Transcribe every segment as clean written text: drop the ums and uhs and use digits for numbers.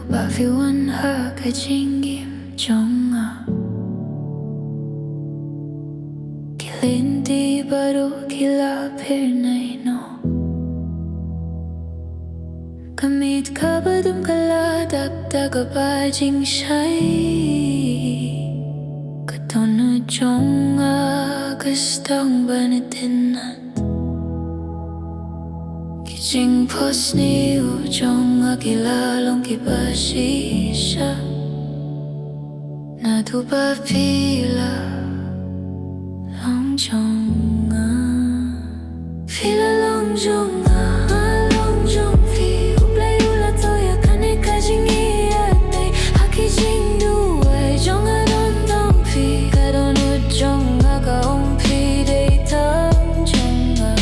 ba Phi Wan Ha Ka Jingim Jong Nga Kilindi Baru Kila Pirnay no Kamit Kabadum Kala Dagdaga Ba Jing Shai Katunu Jong Nga Gustong Banatinan Kijing Pos Ni U Jong Nga Kilalong Kiba Shisha Nadu Ba Pila Long Jong Nga Pila Long Jong Nga Long Jong Phi Ublay Ula Toya Kane Ka jingieit Haki Jing Duway Jong Nga Don Dong Phi Kadon U Jong Nga Ka Ong Phi Dei Jong Nga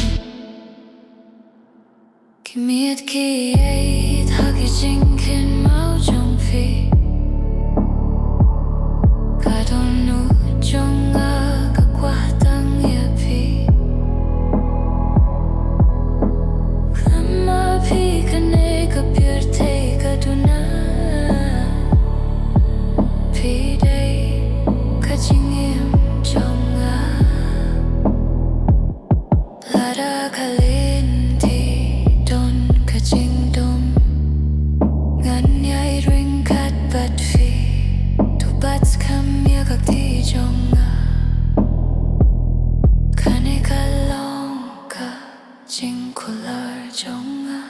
Kimit Kieit Haki Jing Kin Mau Jong Phi Kadon U Jong Nga Ka Kwah Tang Ya Phi Klama Phi Kane Ka Pirte Kaduna Phi Dei Ka Jingim Jong Nga Lada Kalindi Don Ka Jing Dum Ngan Yai Ring Kat Bat Phi Tu Bats Kam Ya Kak Ti Jong Nga Kane Ka Long Ka Jing Kular Jong Nga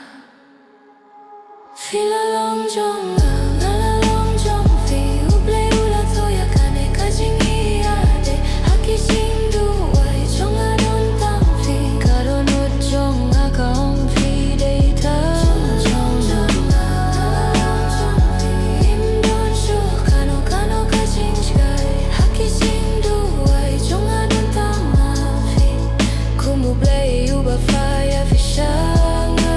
Phi La Long Jong Nga Ngala Long Jong Phi Ublay Ula Toya Kane Ka jingieit Haki Jing Duway Jong Nga Don Dong Phi Kadon U Jong Nga Ka Ong Phi Dei Jong Nga Im Don Shu Kano Kano Ka Jing Jgai Haki Jing Duway Jong Nga Don Dong Nga Phi Kumublay U Ba Faya Phi Sha Nga